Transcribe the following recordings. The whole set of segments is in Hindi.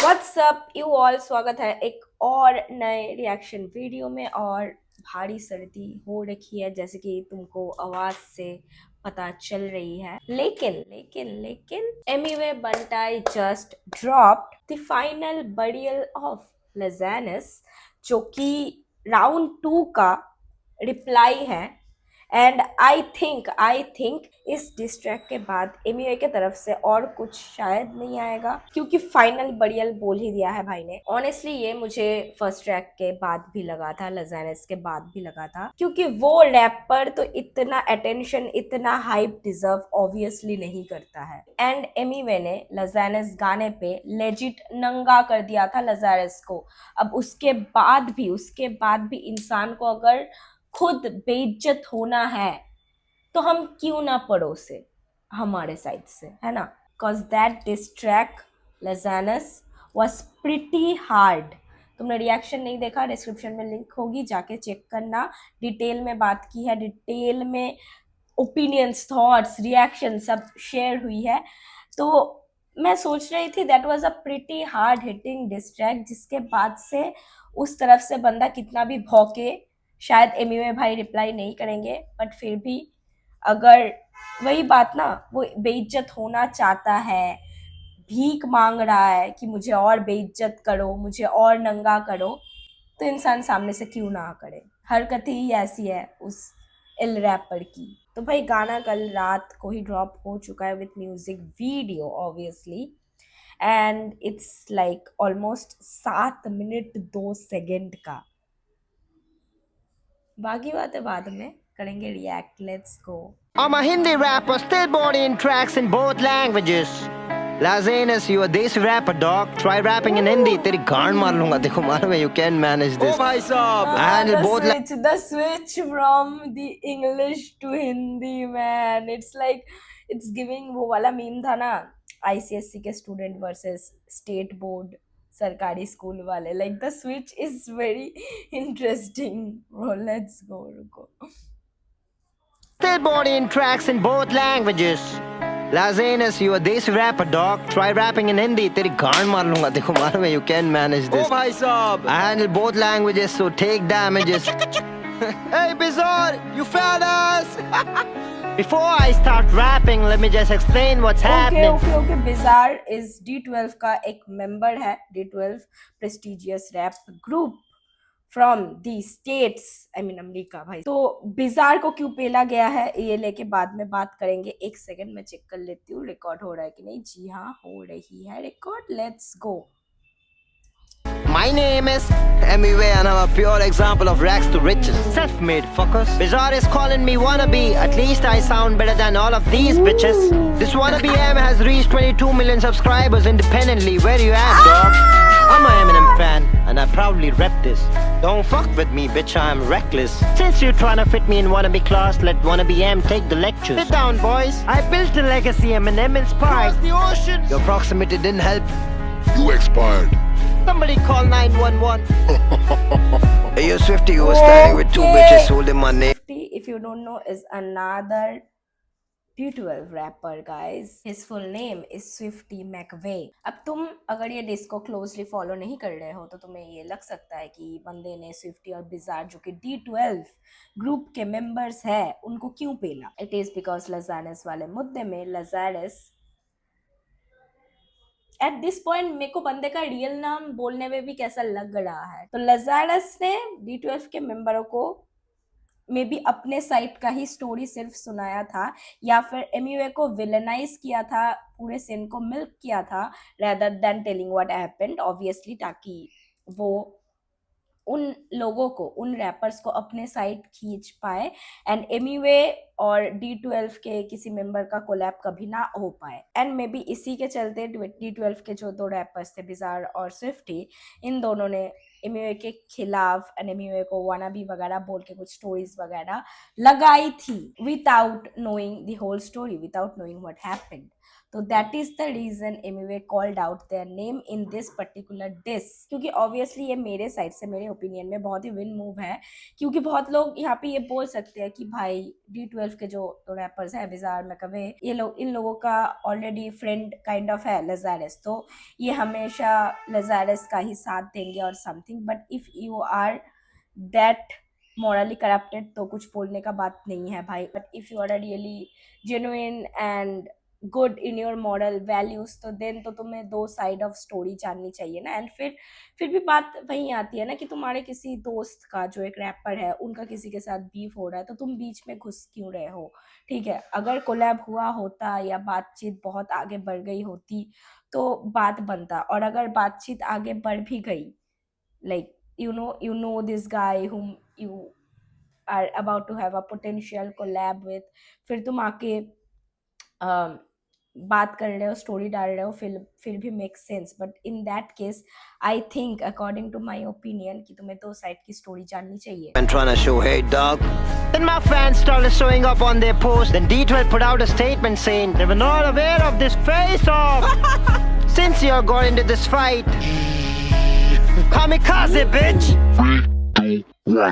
व्हाट्सअप यू ऑल, स्वागत है एक और नए रिएक्शन वीडियो में। और भारी सर्दी हो रखी है जैसे कि तुमको आवाज से पता चल रही है। लेकिन लेकिन लेकिन Emiway Bantai just dropped the final burial of Lazarus, जो कि राउंड 2 का रिप्लाई है। एंड आई थिंक इस डिस्ट्रैक के बाद एमयूए के तरफ से और कुछ शायद नहीं आएगा, क्योंकि फाइनल बरियल बोल ही दिया है भाई ने। ऑनेस्टली ये मुझे फर्स्ट ट्रैक के बाद भी लगा था, लजानस के बाद भी लगा था, क्योंकि वो रैपर तो इतना अटेंशन, इतना हाइप डिजर्व ऑब्वियसली नहीं करता है। एंड एमयूए ने लजानस गाने पे लेजिट नंगा कर दिया था लजानस को। अब उसके बाद भी इंसान को अगर खुद बेइज्जत होना है तो हम क्यों ना पड़ोसे हमारे साइड से, है ना। cause that diss track लजानस was pretty hard। तुमने रिएक्शन नहीं देखा, डिस्क्रिप्शन में लिंक होगी, जाके चेक करना। डिटेल में बात की है, डिटेल में ओपिनियंस, थॉट्स, रिएक्शन सब शेयर हुई है। तो मैं सोच रही थी that was a pretty hard hitting distract, जिसके बाद से उस तरफ से बंदा कितना भी भौके, शायद एमयूए भाई रिप्लाई नहीं करेंगे, बट फिर भी अगर वही बात ना, वो बेइज्जत होना चाहता है, भीख मांग रहा है कि मुझे और बेइज्जत करो, मुझे और नंगा करो, तो इंसान सामने से क्यों ना करे। हरकत ही ऐसी है उस इल रैपर की। तो भाई गाना कल रात को ही ड्रॉप हो चुका है with music video obviously, and it's like almost 7 minute 2 second का। बाकी बातें बाद में करेंगे react, let's go. I'm a Hindi rapper, still bodying tracks in both languages. Lazanis, you a desi rapper, dog. Try rapping in Hindi. तेरी गांड मार लूंगा, देखो मालूम है, you can manage this. Oh भाई साहब, I handle both. The switch from the English to Hindi, man. It's like it's giving वो वाला मीम था ना, ICSC के स्टूडेंट वर्सेस स्टेट बोर्ड सरकारी स्कूल वाले। Like the switch is very interesting, bro. Let's go, रुको। Still bodying tracks in both languages. Lazanis, you a desi rapper, dog. Try rapping in Hindi. तेरी गांड मार लूंगा, देखो मालूम है, you can manage this. Oh भाई साहब, I handle both languages, so take damages. Hey Bizarre, you found us. Before I start rapping, let me just explain what's happening. Okay. Bizarre is D12 का एक मेंबर है। D12 prestigious rap group from the States, I mean America भाई। तो बिजार को क्यों पेला गया है ये लेके बाद में बात करेंगे। एक सेकंड में चेक कर लेती हूँ रिकॉर्ड हो रहा है कि नहीं। जी हाँ, हो रही है record, let's go. My name is MUA and I'm a pure example of rags to riches. Self-made fuckers. Bizarre is calling me wannabe. At least I sound better than all of these bitches. This wannabe M has reached 22 million subscribers independently. Where you at, dog? I'm a Eminem fan and I proudly rep this. Don't fuck with me, bitch, I'm reckless. Since you're trying to fit me in wannabe class, let wannabe M take the lectures. Sit down, boys. I built a legacy Eminem inspired. Across the ocean. Your proximity didn't help. You expired. Somebody call 911. Hey, you Swifty, you were standing with two bitches holding my name. Swifty, if you don't know, is another D12 rapper, guys. His full name is Swifty McVay. अब तुम अगर ये डिस्को क्लोजली फॉलो नहीं कर रहे हो तो तुम्हें ये लग सकता है कि बंदे ने स्विफ्टी और बिजार, जो कि D12 ग्रुप के मेंबर्स है, उनको क्यों पेला। इट इज बिकॉज लजानस वाले मुद्दे में लजानस एट दिस पॉइंट, मेरे को बंदे का रियल नाम बोलने में भी कैसा लग रहा है। तो लजानस ने D12 के मेंबरों को मे बी अपने साइड का ही स्टोरी सिर्फ सुनाया था, या फिर एमयूए को विलेनाइज किया था, पूरे सीन को मिल्क किया था, rather than telling what happened obviously, ताकि वो उन लोगों को, उन रैपर्स को अपने साइड खींच पाए एंड एमयूए और D12 के किसी मेंबर का कोलैब कभी ना हो पाए। एंड मे बी इसी के चलते D12 के जो 2 रैपर्स थे, बिजार और स्विफ्टी, इन दोनों ने एमयूए के खिलाफ एंड एमयूए को वानाबी वगैरह बोल के कुछ स्टोरीज वगैरह लगाई थी, without knowing the whole story, without knowing what happened. तो that is the reason Emiway called out their name in this particular diss, क्योंकि ऑब्वियसली ये मेरे साइड से, मेरे ओपिनियन में बहुत ही विन मूव है, क्योंकि बहुत लोग यहाँ पे ये बोल सकते हैं कि भाई D12 के जो रैपर्स हैं बिजार मैकवे, ये लोग, इन लोगों का ऑलरेडी फ्रेंड काइंड ऑफ है लजारेस, तो ये हमेशा लजारेस का ही साथ देंगे और something, but if you are that morally corrupted तो कुछ बोलने का बात नहीं है भाई, but if you are really genuine and good in your moral values, तो देन तो तुम्हें दो साइड ऑफ स्टोरी जाननी चाहिए ना। एंड फिर भी बात वहीं आती है ना कि तुम्हारे किसी दोस्त का जो एक रैपर है उनका किसी के साथ बीफ हो रहा है, तो तुम बीच में घुस क्यों रहे हो? ठीक है, अगर कोलैब हुआ होता या बातचीत बहुत आगे बढ़ गई होती तो बात बनता, और अगर बातचीत आगे बढ़ भी गई, like you know this guy whom you are about to have a potential collab with, फिर तुम आके बात कर रहे हो, स्टोरी डाल रहे हो, फिर भी make sense, but in that case I think according to my opinion कि तुम्हें दो साइड की स्टोरी जाननी चाहिए। And trying to show hate, dog. Then my fans started showing up on their post. Then D12 put out a statement saying they were not aware of this face-off. Since you got into this fight, kamikaze, bitch.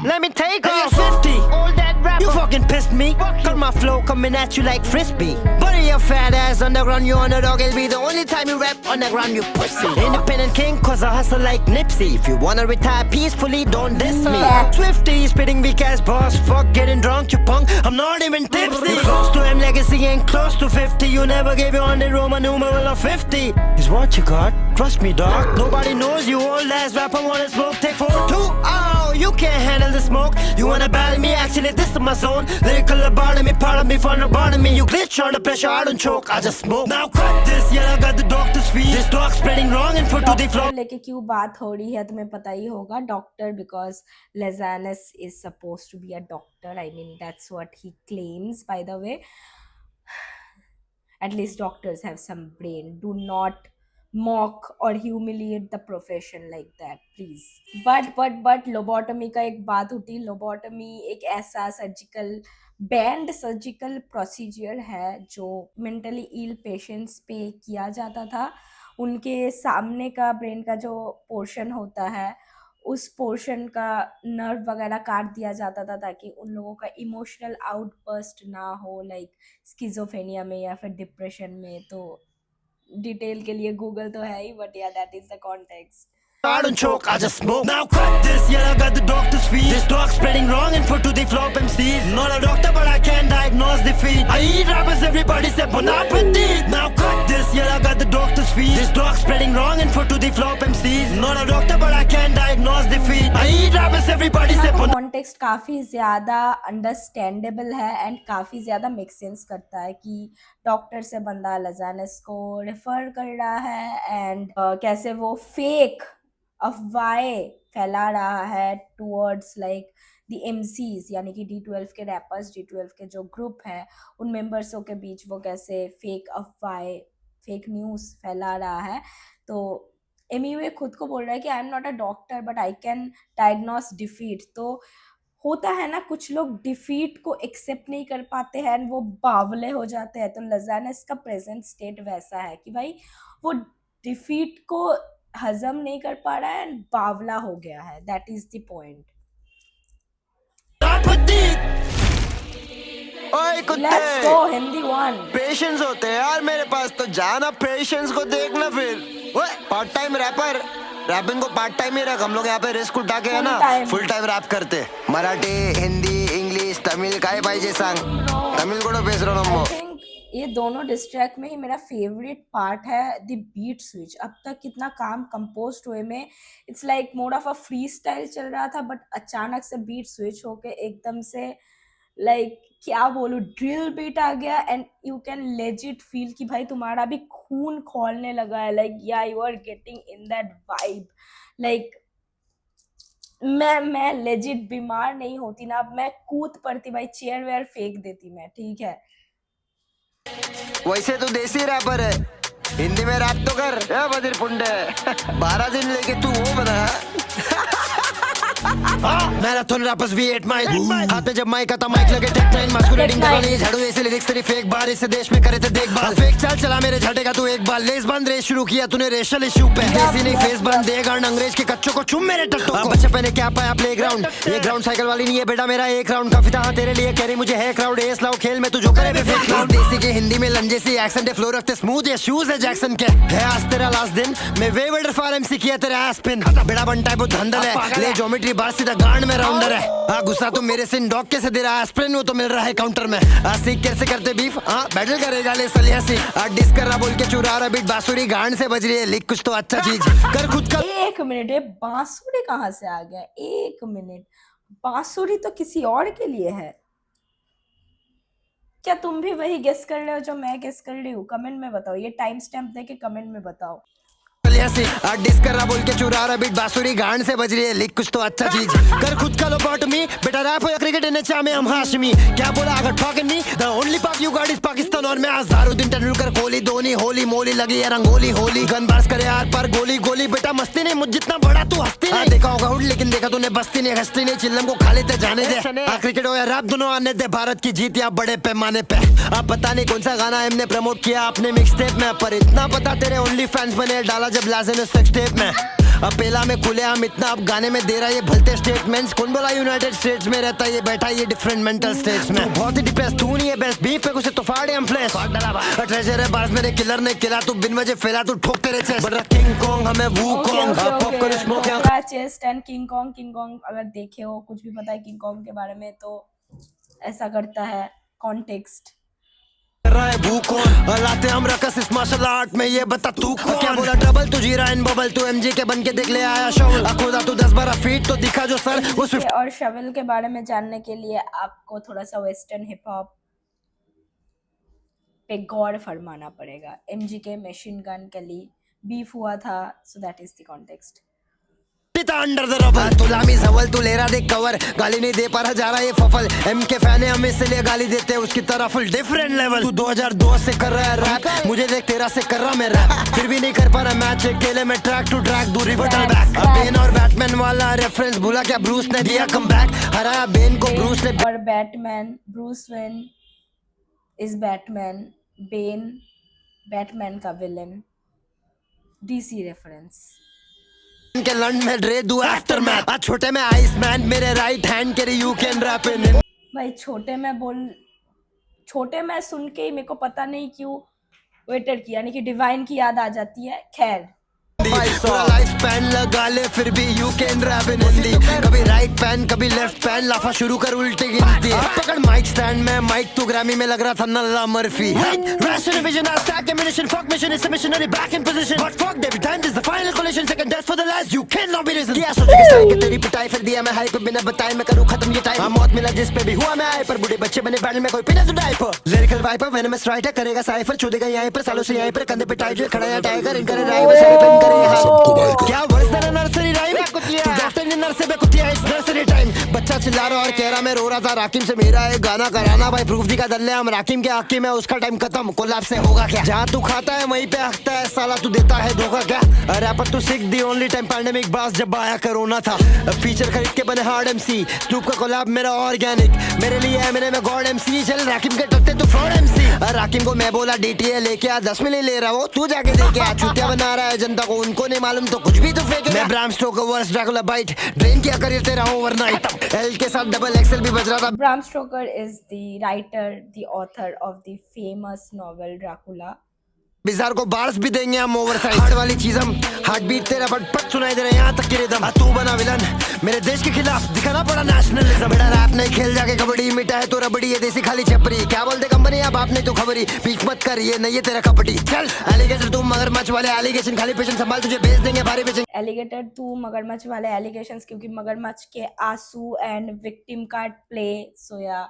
Let me take off 50. All that rap. You fucking pissed me. Cut my flow coming at you like frisbee. Bury your fat ass underground, you underdog. It'll be the only time you rap underground, you pussy. Independent king, cause I hustle like Nipsey. If you wanna retire peacefully, don't diss me. Swifty, spitting weak ass boss. Fuck getting drunk, you punk. I'm not even tipsy. Close to M legacy ain't close to 50. You never gave your 100 Roman numeral of 50. Is what you got. Trust me, dog. Nobody knows you, old ass rapper wanna smoke. Take 4-2. Oh, you can't handle the smoke. You wanna battle me? Actually, this is my zone. Lyrical about me, part of me, fun about me. You glitch under pressure, I don't choke. I just smoke. Now cut this, yeah, I got the doctor's fee. This dog spreading wrong and foot to the floor. लेके क्यों बात हो रही है तुम्हें पता ही होगा, doctor, because Lazarus is suppose to be a doctor, I mean that's what he claims, by the way. At least doctors have some brain. Do not mock or humiliate the profession like that, please. But lobotomy का एक बात उठी। lobotomy एक ऐसा बैंड सर्जिकल प्रोसीजर है जो मेंटली इल पेशेंट्स पे किया जाता था। उनके सामने का ब्रेन का जो पोर्शन होता है, उस पोर्शन का नर्व वगैरह काट दिया जाता था ताकि उन लोगों का इमोशनल आउटबर्स्ट ना हो, लाइक स्किज़ोफ्रेनिया में या फिर डिप्रेशन में। तो डिटेल के लिए गूगल तो है ही, बट या that is the context. I don't choke, I just smoke. Now cut this, yeah, I got the doctor's fee. This dog spreading wrong and foot to the flop MCs. Not a doctor, but I can diagnose defeat. I eat rappers, everybody say bon appetit. Now cut this, yeah, I got the doctor's fee. This dog spreading wrong and foot to the flop MCs. Not a doctor, but I can diagnose defeat. I eat rappers, everybody say bon. Context काफ़ी ज़्यादा अंडरस्टैंडेबल है एंड काफ़ी ज़्यादा मेक सेंस करता है कि डॉक्टर से बंदा लजानस को रेफर कर रहा है एंड कैसे वो फेक अफवाहें फैला रहा है टूवर्ड्स लाइक द MCs, यानी कि D12 के रैपर्स, D12 के जो ग्रुप है उन मेंबर्सों के बीच वो कैसे फेक अफवाहें, फेक न्यूज़ फैला रहा है। तो एमिवे खुद को बोल रहा है कि I am not a doctor but I can diagnose defeat. तो होता है ना, कुछ लोग डिफीट को एक्सेप्ट नहीं कर पाते हैं एंड वो बावले हो जाते हैं। तो लजानस का प्रेजेंट स्टेट वैसा है कि भाई वो डिफीट को हजम नहीं कर पा रहा है एंड बावला हो गया है। That is the point. ओए कुत्ते, let's go Hindi one. Patience होते हैं यार मेरे पास, तो जाना पेशेंस को देखना। फिर ओए पार्ट टाइम रैपर, रैपिंग को पार्ट टाइम ही रख। हम लोग यहाँ पे रिस्क उठा के है ना फुल टाइम रैप करते। मराठी, हिंदी, इंग्लिश, तमिल काय पाहिजे सांग। तमिल को बेस रहा हूँ। ये दोनों डिस्ट्रैक में ही मेरा फेवरेट पार्ट है द बीट स्विच। अब तक कितना काम कंपोज हुए में it's like mode of a free style चल रहा था, बट अचानक से बीट स्विच होके एकदम से लाइक क्या बोलूं, ड्रिल बीट आ गया and you can legit feel कि भाई तुम्हारा भी खून खौलने लगा है। Like yeah you are getting in that vibe. Like मैं लेजिट बीमार नहीं होती ना, अब मैं कूद पड़ती भाई, चेयर वेयर फेंक देती मैं, ठीक है। वैसे तो देसी रैपर है, हिंदी में रैप तो कर। बदिर पुंडे 12 दिन लेके तू वो बना। मैराथन रैपर्स भी 8 माइल हाथ में जब माइक आता माइक लगे टेक 9 मास्कुलेटिंग करवानी झाड़ू ऐसे लिरिक्स तेरी फेक बार इसे देश में करे थे देखभाल फेक चाल चला मेरे झटेगा तू एक बार लेस बंद रेस शुरू किया तूने रेशल इशू पे देसी नहीं फेस बंद देगा अंग्रेज के कच्चों को चुम मेरे टट्टू को बच्चे पहने क्या पाया प्लेग्राउंड ये ग्राउंड साइकिल वाली नहीं है बेटा मेरा एक राउंड काफी था तेरे लिए कैरी मुझे है क्राउड एस लाओ खेल में तू जो करे फेक क्लाउड देसी के हिंदी में लंजे सी एक्सेंट है फ्लो रखते स्मूथ ये शूज है जैक्सन के है आज तेरा लास्ट दिन मैं वे वेडर फॉर एमसी किया तेरा एस्पिन बेड़ा बनता है वो धंधल है ले ज्योमेट्री बार सीधा गांड में राउंडर है आ गुस्सा तो मेरे से डॉग कैसे दे रहा है एस्पिरिन वो तो मिल रहा है काउंटर में आ सीख कैसे करते बीफ हां बैटल करेगा ले सलिया सी आ डिस कर रहा बोल के चुरा रहा बीट बांसुरी गांड से बज रही है लिख कुछ तो अच्छा चीज कर खुद का 1 मिनट, ये बांसुरी कहाँ से आ गया? 1 मिनट, बांसुरी तो किसी और के लिए है क्या? तुम भी वही गेस कर रहे हो जो मैं गेस कर रही हूँ? कमेंट में बताओ, ये टाइम स्टैम्प देके कमेंट में बताओ। डिस कर रहा बोल के चुरा रहा बीट बांसुरी गांड से बज रही है लिख कुछ तो अच्छा चीज कर खुद का लो बॉटमी बेटा रैप हो या क्रिकेट इन में हम हाशमी क्या बोला अगर टॉकिंग मी द ओनली पाक यू गॉट इज पाकिस्तान और मैं अज़हरुद्दीन तेंदुलकर कोहली धोनी होली मोली लगी है रंगोली होली गन बार्स करे यार पर गोली गोली बेटा मस्ती नहीं मुझ जितना बड़ा तू हस्ती नहीं देखा होगा हुड लेकिन देखा तूने बस्ती नहीं हस्ती नहीं चिल्लम को खा लेते जाने दे क्रिकेट हो या रैप दोनों आने दे भारत की जीत या बड़े पैमाने पे अब पता नहीं कौन सा गाना हमने प्रमोट किया अपने मिक्स टेप में पर इतना पता तेरे ओनली फैंस बने डाला जब लाजे ने सेक्स टेप में अब पेला में खुले हम इतना अब गाने में दे रहा ये भलते स्टेटमेंट्स कौन बोला यूनाइटेड स्टेट्स में रहता ये बैठा ये डिफरेंट मेंटल स्टेट्स में बहुत ही डिप्रेस तू नहीं है बेस्ट बीफ पे कुछ तो फाड़े हम फ्लैश ट्रेजर है बार्स मेरे किलर ने किला तू बिन वजह फैला तू ठोक तेरे चेस्ट बड़ा किंग कॉन्ग हमें वू कॉन्ग पॉपकॉर्न स्मोक या चेस्ट एंड किंग कॉन्ग अगर देखे हो कुछ भी पता है किंग कॉन्ग के बारे में तो ऐसा करता है कॉन्टेक्स्ट लाते हम रकस इस मार्शल आर्ट में ये बता तू क्या बोला डबल तू जीरा इन बबल तू एमजी के बन के देख ले आया शवल खुदा तू 10-12 फीट तो दिखा जो सर वो स्विफ्ट और शवल के बारे में जानने के लिए आपको थोड़ा सा वेस्टर्न हिप हॉप पे गौर फरमाना पड़ेगा। एमजी के मशीन गन के लिए बीफ हुआ था so that is the context. Under the rubber तू लामी सवल तू ले रहा देख कवर गाली नहीं दे पा रहा जा रहा ये फफल एम के फैन है हम इसलिए गाली देते हैं उसकी तरह फुल डिफरेंट लेवल तू 2002 से कर रहा है रैप मुझे देख 13 से कर रहा मैं रैप फिर भी नहीं कर पा रहा मैच अकेले में ट्रैक टू ट्रैक दूरी बटल बैक बेन और बैटमैन वाला रेफरेंस भूला क्या ब्रूस ने दिया कमबैक हराया बेन को ब्रूस ने और Batman Bruce Wayne is Batman Ben Batman का विलन डीसी रेफरेंस के लंड में ड्रे दू आफ्टर मैथ आज छोटे में आइसमैन मेरे राइट हैंड के यू कैन रैप इन भाई छोटे में सुन के ही मेरे को पता नहीं क्यों वेटर की यानी कि डिवाइन की याद आ जाती है। खैर लाइफ पैन लगा ले फिर भी you can rap in Hindi कभी राइट पैन कभी लेफ्ट पैन लाफा शुरू कर उल्टी गिनती पकड़ माइक स्टैंड में माइक तो ग्रैमी में लग रहा था नल्ला Murphy rational vision I stack emanation fuck mission is missionary back in position but fuck David time this the final collision second death for the last you can not be reason क्या सोचे कि साइड के तेरी पिटाई फिर दिया मैं हाई पे बिना बताए मैं करूं खत्म ये टाइम मौत मिला जिस पे भी हुआ मैं आए पर बूढ़े बच्चे बने बैटल में कोई पिना तो diaper lyrical viper venomous writer करेगा साइफर चूदेगा यहीं पर सालों से यहीं पर कंधे पे टाइगर खड़ा है टाइगर इनकर राइव से डिपेंड करे क्या वर्ष तेरा नर्सरी राइम तू डॉक्टर ने नर्स पे कुतिया इस नर्सरी टाइम बच्चा चिल्ला रहा और कह रहा मैं रो रहा था राकिम से मेरा एक गाना कराना भाई प्रूफ दी का दल्ले हम राकिम के हक में उसका टाइम खत्म कोलैब से होगा क्या जहाँ तू खाता है वहीं पे हकता है साला तू देता है धोखा क्या रैपर तू सिक दी ओनली टाइम पैंडेमिक बास जब आया कोरोना था फीचर खरीद के बने हार्ड एमसी स्नूप का कोलैब मेरा ऑर्गेनिक मेरे लिए है मेरे में गॉड एमसी चल राकिम के टट्टे तू फ्रॉड एमसी राकिम को मैं बोला डीटीए लेके आ 10 मिली ले रहा हो तू जाके देखे आ चूतिया बना रहा है जनता को उनको नहीं मालूम तो कुछ भी तो फेंके मैं Bram Stoker verse Dracula bite drain किया करियर तेरा ओवरनाइट एल के साथ डबल एक्सेल भी बज रहा था। Bram Stoker is the writer the author of the famous novel Dracula Bizarre को बार्स भी देंगे हम ओवरसाइज हार्ड वाली चीज हम हार्ट बीट तेरा पट सुनाई दे रहा है यहाँ तक की रिदम तू बना विलन मेरे देश के खिलाफ दिखाना पड़ा नेशनलिज्म बेटा रैप नहीं खेल जाके कबड्डी मिटा है तो रबड़ी ये देसी खाली छपरी क्या बोलते कंपनी अब आपने तो खबरी पीछ मत कर ये नहीं है तेरा कपटी चल एलिगेटर तू मगरमच्छ वाले एलिगेशन खाली पेशेंट संभाल तुझे भेज देंगे भारी पेशेंट एलिगेटर तू मगरमच्छ वाले एलिगेशंस क्योंकि मगरमच्छ के आंसू एंड विक्टिम कार्ड प्ले सोया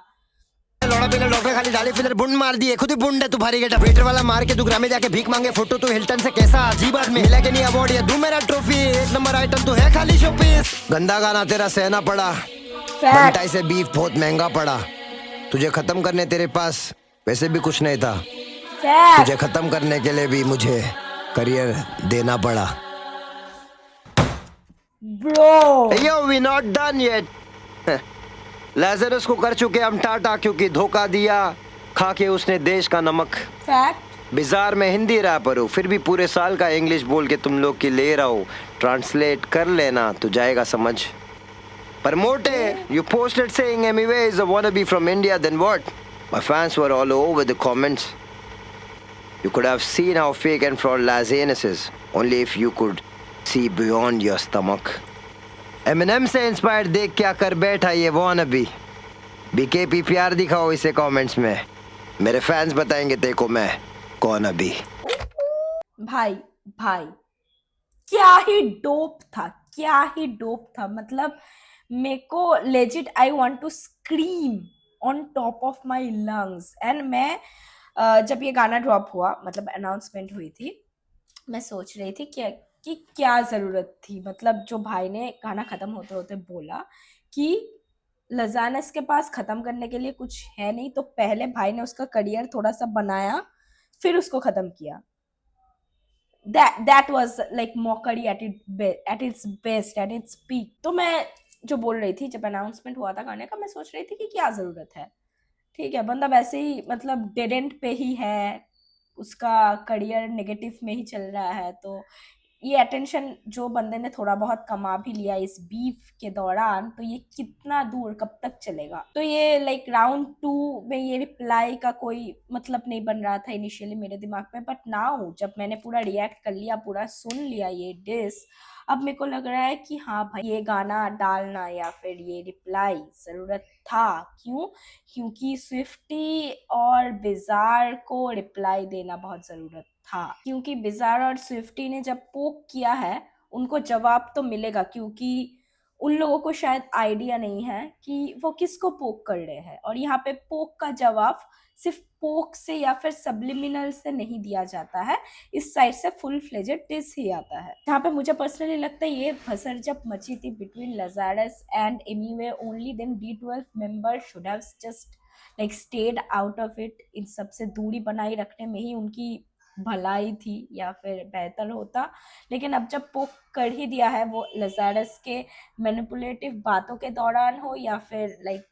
लौड़ा पीला डॉक्टर खाली डाली फिलर बुंड मार दिए खुद ही बुंड है तू भारी गेटा वेटर वाला मार के तू ग्रामे जाके भीख मांगे फोटो तू हिल्टन से कैसा अजीब आदमी मिला के नहीं अवार्ड ये तू मेरा ट्रॉफी 1 नंबर आइटम तो है खाली शोपीस गंदा गाना तेरा सहना पड़ा बंटाई से बीफ बहुत महंगा पड़ा तुझे खत्म करने तेरे पास वैसे भी कुछ नहीं था तुझे खत्म करने के लिए भी मुझे करियर देना पड़ा bro yo we not done yet Lazarus को कर चुके हम टाटा क्योंकि धोखा दिया खा के उसने देश का नमक। फैक्ट। बिजार में हिंदी रैपर हूँ फिर भी पूरे साल का इंग्लिश बोल के तुम लोग की ले रहा हूँ, ट्रांसलेट कर लेना तो जाएगा समझ। पर मोटे, you posted saying MUA is a wannabe from India, then what? My fans were all over the comments. You could have seen how fake and fraud Lazanis is, only if you could see beyond your stomach. Eminem से इंस्पायर्ड देख क्या कर बैठा ये wannabe. BKP प्यार दिखाओ इसे कमेंट्स में, मेरे फैंस बताएंगे देखो मैं कौन अभी। भाई भाई क्या ही डोप था, क्या ही डोप था। मतलब मेरे को legit I want to scream on top of my lungs. And मैं जब ये गाना ड्रॉप हुआ, मतलब अनाउंसमेंट हुई थी, मैं सोच रही थी कि क्या ज़रूरत थी। मतलब जो भाई ने गाना ख़त्म होते होते बोला कि लजानस के पास ख़त्म करने के लिए कुछ है नहीं, तो पहले भाई ने उसका करियर थोड़ा सा बनाया फिर उसको ख़त्म किया। that was like mockery at its best, at its peak। तो मैं जो बोल रही थी, जब अनाउंसमेंट हुआ था गाने का, मैं सोच रही थी कि क्या ज़रूरत है। ठीक है, बंदा वैसे ही मतलब डेड एंड पे ही है, उसका करियर नेगेटिव में ही चल रहा है, तो ये अटेंशन जो बंदे ने थोड़ा बहुत कमा भी लिया इस बीफ के दौरान, तो ये कितना दूर कब तक चलेगा। तो ये लाइक राउंड 2 में ये रिप्लाई का कोई मतलब नहीं बन रहा था इनिशियली मेरे दिमाग में, बट नाउ जब मैंने पूरा रिएक्ट कर लिया, पूरा सुन लिया ये डिस, अब मेरे को लग रहा है कि हाँ भाई ये गाना डालना या फिर ये रिप्लाई ज़रूरत था। क्यों? क्योंकि स्विफ्टी और बिजार को रिप्लाई देना बहुत ज़रूरत था, क्योंकि बिजार और स्विफ्टी ने जब पोक किया है उनको जवाब तो मिलेगा, क्योंकि उन लोगों को शायद आइडिया नहीं है कि वो किसको पोक कर रहे हैं। और यहाँ पे पोक का जवाब सिर्फ पोक से या फिर सब्लिमिनल से नहीं दिया जाता है, इस साइड से फुल फ्लेजेड डिस ही आता है। यहाँ पे मुझे पर्सनली लगता है ये भसड़ जब मची थी between Lazarus and Emiway, only then D12 member should have just like stayed out of it. इन सबसे दूरी बनाई रखने में ही उनकी भलाई थी या फिर बेहतर होता। लेकिन अब जब पोक कर ही दिया है, वो लजारस के मैनिपुलेटिव बातों के दौरान हो या फिर लाइक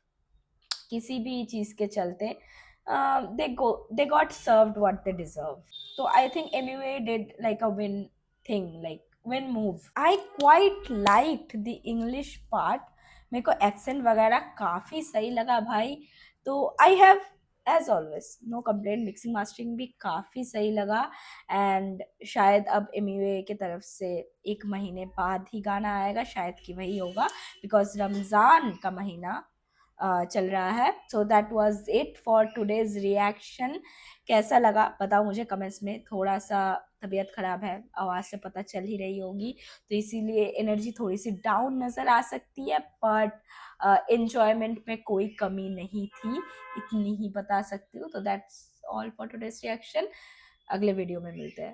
किसी भी चीज़ के चलते, they got served what they deserve. So I think MUA did like a win thing, like win move. I quite liked the English part. मेरे को एक्सेंट वगैरह काफ़ी सही लगा भाई। तो I have as always no complaint, mixing mastering भी काफ़ी सही लगा। एंड शायद अब MUA की तरफ से 1 महीने बाद ही गाना आएगा, शायद कि वही होगा, बिकॉज रमज़ान का महीना चल रहा है। So that was it for today's reaction. कैसा लगा बताओ मुझे कमेंट्स में। थोड़ा सा तबीयत ख़राब है, आवाज़ से पता चल ही रही होगी, तो इसीलिए एनर्जी थोड़ी सी डाउन नज़र आ सकती है, बट एन्जॉयमेंट में कोई कमी नहीं थी, इतनी ही बता सकती हूँ। तो that's all for today's reaction. अगले वीडियो में मिलते हैं।